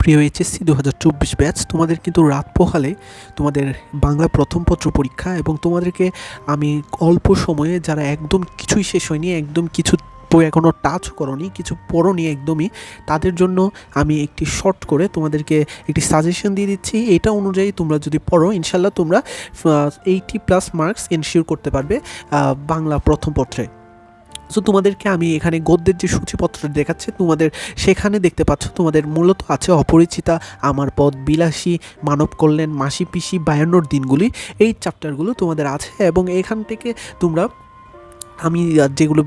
প্রিয় HSC 2024 batch, তোমাদের কিন্তু রাত পোহালে তোমাদের বাংলা প্রথম পত্র পরীক্ষা এবং তোমাদেরকে আমি অল্প সময়ে যারা একদম কিছুই শেষ হয়নি, একদম কিছু এখনও টাচ করনি, কিছু পড়োনি একদমই, তাদের জন্য আমি একটি শর্ট করে তোমাদেরকে একটি সাজেশন দিয়ে দিচ্ছি। এটা অনুযায়ী তোমরা যদি পড়ো, ইনশাল্লাহ তোমরা 80+ মার্কস এনশিওর করতে পারবে বাংলা প্রথম পত্রে। সো তোমাদেরকে আমি এখানে গদ্যের যে সূচিপত্র দেখাচ্ছে তোমাদের, সেখানে দেখতে পাচ্ছ তোমাদের মূলত আছে অপরিচিতা, আমার পথ, বিলাসী, মানব কল্যাণ, মাসি পিসি, 52 দিনগুলি, এই চ্যাপ্টারগুলো তোমাদের আছে। এবং এখান থেকে তোমরা আমি যেগুলো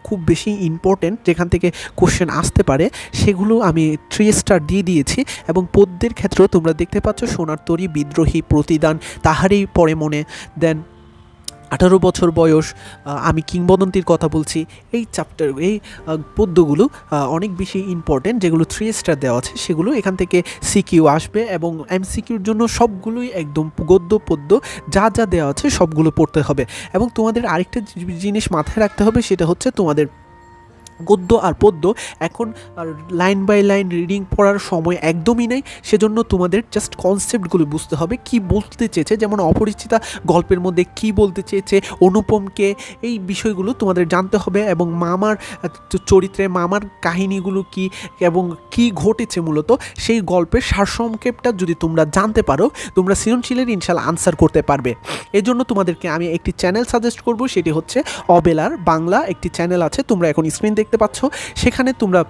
খুব বেশি ইম্পর্টেন্ট, যেখান থেকে কোশ্চেন আসতে পারে, সেগুলো আমি 3 স্টার দিয়ে দিয়েছি। এবং পদ্যের ক্ষেত্রেও তোমরা দেখতে পাচ্ছ সোনার তরী, বিদ্রোহী, প্রতিদান, তাহারই পরে মনে, দেন 18 বছর বয়স, আমি কিংবদন্তির কথা বলছি। এই চ্যাপ্টার, এই পদ্যগুলো অনেক বেশি ইম্পর্টেন্ট, যেগুলো 3 স্টার দেওয়া আছে সেগুলো এখান থেকে সিকিউ আসবে। এবং এমসিকিউর জন্য সবগুলোই একদম গদ্য পদ্য যা যা দেওয়া আছে সবগুলো পড়তে হবে। এবং তোমাদের আরেকটা জিনিস মাথায় রাখতে হবে, সেটা হচ্ছে তোমাদের গদ্য আর পদ্য এখন লাইন বাই লাইন রিডিং পড়ার সময় একদমই নেই। সেজন্য তোমাদের জাস্ট কনসেপ্টগুলো বুঝতে হবে, কি বলতে চেয়েছে। যেমন অপরিচিতা গল্পের মধ্যে কি বলতে চেয়েছে, অনুপমকে, এই বিষয়গুলো তোমাদের জানতে হবে। এবং মামার চরিত্রে মামার কাহিনীগুলো কি এবং কি ঘটেছে মূলত, সেই গল্পের সারসংক্ষেপটা যদি তোমরা জানতে পারো, তোমরা সৃজনশীলের ইনশাল্লাহ আনসার করতে পারবে। এজন্য তোমাদেরকে আমি একটি চ্যানেল সাজেস্ট করব, সেটি হচ্ছে অবেলার বাংলা একটি চ্যানেল আছে, তোমরা এখন স্ক্রিন দেখতে পাচ্ছ। সেখানে তোমরা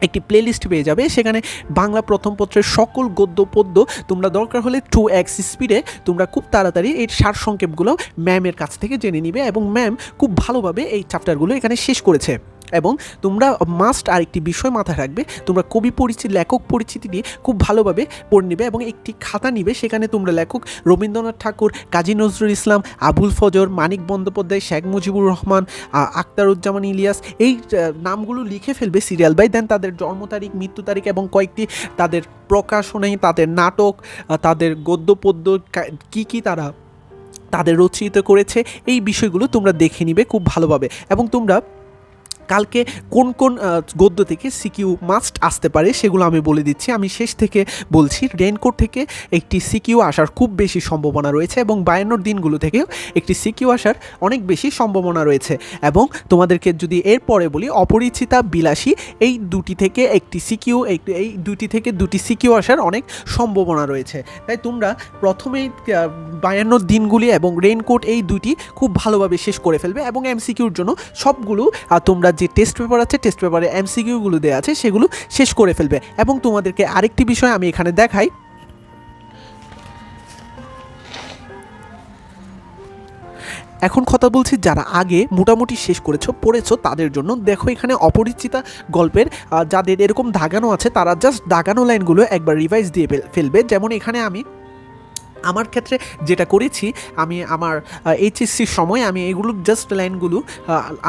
একটি প্লেলিস্ট পেয়ে যাবে, সেখানে বাংলা প্রথম পত্রের সকল গদ্য পদ্য তোমরা দরকার হলে 2x স্পিডে তোমরা খুব তাড়াতাড়ি এই সারসংক্ষেপগুলো ম্যামের কাছ থেকে জেনে নিবে। এবং ম্যাম খুব ভালোভাবে এই চ্যাপ্টারগুলো এখানে শেষ করেছে। এবং তোমরা মাস্ট আরেকটি বিষয় মাথায় রাখবে, তোমরা কবি পরিচিতি, লেখক পরিচিতি দিয়ে খুব ভালোভাবে পড়ে নেবে এবং একটি খাতা নিবে। সেখানে তোমরা লেখক রবীন্দ্রনাথ ঠাকুর, কাজী নজরুল ইসলাম, আবুল ফজর, মানিক বন্দ্যোপাধ্যায়, শেখ মুজিবুর রহমান, আখতারুজ্জামান ইলিয়াস, এই নামগুলো লিখে ফেলবে সিরিয়াল বাই, দেন তাদের জন্ম তারিখ, মৃত্যু তারিখ এবং কয়েকটি তাদের প্রকাশনী, তাদের নাটক, তাদের গদ্য পদ্য কী তারা তাদের রচিত করেছে, এই বিষয়গুলো তোমরা দেখে নিবে খুব ভালোভাবে। এবং তোমরা কালকে কোন কোন গদ্য থেকে সিকিউ মাস্ট আসতে পারে সেগুলো আমি বলে দিচ্ছি। আমি শেষ থেকে বলছি, রেইনকোট থেকে একটি সিকিউ আসার খুব বেশি সম্ভাবনা রয়েছে এবং 52 দিনগুলো থেকেও একটি সিকিউ আসার অনেক বেশি সম্ভাবনা রয়েছে। এবং তোমাদেরকে যদি এরপরে বলি, অপরিচিতা, বিলাসী, এই দুটি থেকে একটি সিকিউ, এই দুটি থেকে দুটি সিকিউ আসার অনেক সম্ভাবনা রয়েছে। তাই তোমরা প্রথমেই 52 দিনগুলি এবং রেইনকোট, এই দুটি খুব ভালোভাবে শেষ করে ফেলবে। এবং এমসিকিউর জন্য সবগুলো তোমরা যে টেস্ট পেপার আছে, টেস্ট পেপারে এমসিকিউগুলো দেওয়া আছে সেগুলো শেষ করে ফেলবে। এবং তোমাদেরকে আরেকটি বিষয় আমি এখানে দেখাই, এখন কথা বলছি যারা আগে মোটামুটি শেষ পড়েছো তাদের জন্য। দেখো এখানে অপরিচিতা গল্পের যাদের এরকম দাগানো আছে, তারা জাস্ট দাগানো লাইনগুলো একবার রিভাইজ দিয়ে ফেলবে। যেমন এখানে আমি আমার ক্ষেত্রে যেটা করেছি, আমি আমার এইচএসসির সময় আমি এগুলো জাস্ট লাইনগুলো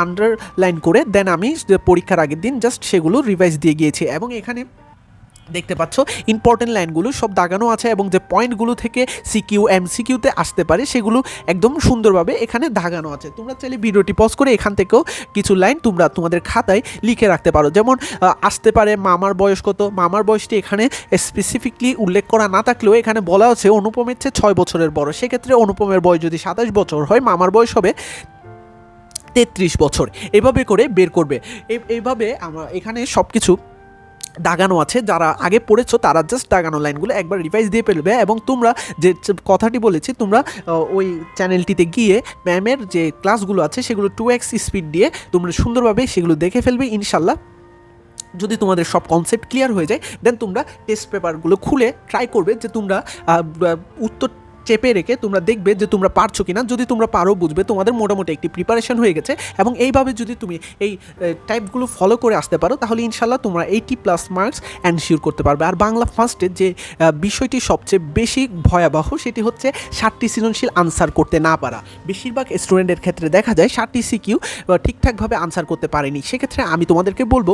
আন্ডারলাইন করে দেন আমি পরীক্ষার আগের দিন জাস্ট সেগুলো রিভাইজ দিয়ে গিয়েছি। এবং এখানে দেখতে পাচ্ছ ইম্পর্টেন্ট লাইনগুলো সব দাগানো আছে এবং যে পয়েন্টগুলো থেকে সিকিউ এমসিকিউতে আসতে পারে সেগুলো একদম সুন্দরভাবে এখানে দাগানো আছে। তোমরা চাইলে ভিডিওটি পজ করে এখান থেকেও কিছু লাইন তোমরা তোমাদের খাতায় লিখে রাখতে পারো। যেমন আসতে পারে মামার বয়স কত, মামার বয়সটি এখানে স্পেসিফিকলি উল্লেখ করা না থাকলেও এখানে বলা আছে অনুপমের চেয়ে 6 বছরের বড়। সেক্ষেত্রে অনুপমের বয়স যদি 27 বছর হয়, মামার বয়স হবে 33 বছর। এভাবে করে বের করবে। এইভাবে আমার এখানে সব কিছু দাগানো আছে, যারা আগে পড়েছো তারা জাস্ট দাগানো লাইনগুলো একবার রিভাইজ দিয়ে ফেলবে। এবং তোমরা যে কথাটি বলেছি, তোমরা ওই চ্যানেলটিতে গিয়ে ম্যামের যে ক্লাসগুলো আছে সেগুলো 2x স্পিড দিয়ে তোমরা সুন্দরভাবে সেগুলো দেখে ফেলবে। ইনশাল্লাহ যদি তোমাদের সব কনসেপ্ট ক্লিয়ার হয়ে যায়, দেন তোমরা টেস্ট পেপারগুলো খুলে ট্রাই করবে যে তোমরা উত্তর চেপে রেখে তোমরা দেখবে যে তোমরা পারছো কিনা। যদি তোমরা পারো, বুঝবে তোমাদের মোটামুটি একটি প্রিপারেশন হয়ে গেছে। এবং এইভাবে যদি তুমি এই টাইপগুলো ফলো করে আসতে পারো, তাহলে ইনশাল্লাহ তোমরা 80+ মার্কস এনশিওর করতে পারবে। আর বাংলা ফার্স্টের যে বিষয়টি সবচেয়ে বেশি ভয়াবহ, সেটি হচ্ছে 60টি সৃজনশীল আনসার করতে না পারা। বেশিরভাগ স্টুডেন্টের ক্ষেত্রে দেখা যায় 60টি সিকিউ ঠিকঠাকভাবে আনসার করতে পারেনি। সেক্ষেত্রে আমি তোমাদেরকে বলবো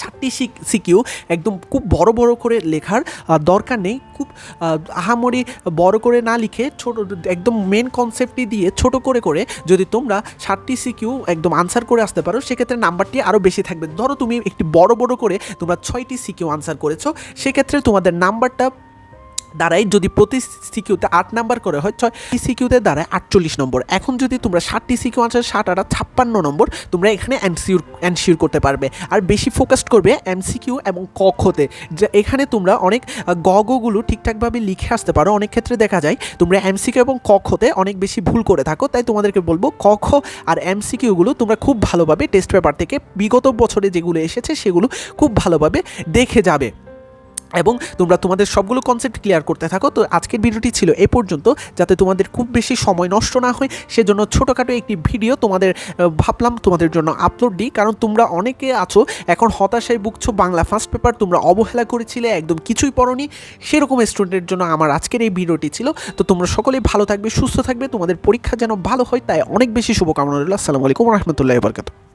7টি সিকিউ একদম খুব বড় বড় করে লেখার দরকার নেই, খুব আহামরি বড় করে না লিখে ছোট একদম মেন কনসেপ্টটি দিয়ে ছোট করে করে যদি তোমরা 7টি সিকিউ একদম আনসার করে আসতে পারো, সেক্ষেত্রে নাম্বারটি আরও বেশি থাকবে। ধরো তুমি একটি বড় বড় করে তোমরা 6টি সিকিউ আনসার করেছো, সেক্ষেত্রে তোমাদের নাম্বারটা দাঁড়ায়, যদি প্রতি সিকিউতে 8 নাম্বার করে হয়, 6টি সিকিউতে দাঁড়ায় 48 নম্বর। এখন যদি তোমরা 7টি সিকিউ আনসার 7 আর 56 নম্বর তোমরা এখানে অ্যানসিওর করতে পারবে। আর বেশি ফোকাস করবে এমসিকিউ এবং কখতে, যে এখানে তোমরা অনেক গগুলো ঠিকঠাকভাবে লিখে আসতে পারো। অনেক ক্ষেত্রে দেখা যায় তোমরা এমসিকিউ এবং কখতে অনেক বেশি ভুল করে থাকো, তাই তোমাদেরকে বলবো কখ আর এমসিকিউগুলো তোমরা খুব ভালোভাবে টেস্ট পেপার থেকে বিগত বছরে যেগুলো এসেছে সেগুলো খুব ভালোভাবে দেখে যাবে এবং তোমরা তোমাদের সবগুলো কনসেপ্ট ক্লিয়ার করতে থাকো। তো আজকের ভিডিওটি ছিল এ পর্যন্ত, যাতে তোমাদের খুব বেশি সময় নষ্ট না হয় সেজন্য ছোটোখাটো একটি ভিডিও তোমাদের ভাবলাম তোমাদের জন্য আপলোড দিই। কারণ তোমরা অনেকে আছো এখন হতাশায় ভুগছো, বাংলা ফার্স্ট পেপার তোমরা অবহেলা করেছিলে, একদম কিছুই পড়োনি, সেরকম স্টুডেন্টের জন্য আমার আজকের এই ভিডিওটি ছিল। তো তোমরা সকলেই ভালো থাকবে, সুস্থ থাকবে, তোমাদের পরীক্ষা যেন ভালো হয় তাই অনেক বেশি শুভকামনা রইল। আসসালামু আলাইকুম ওয়া রাহমাতুল্লাহি ওয়া বারাকাতুহু।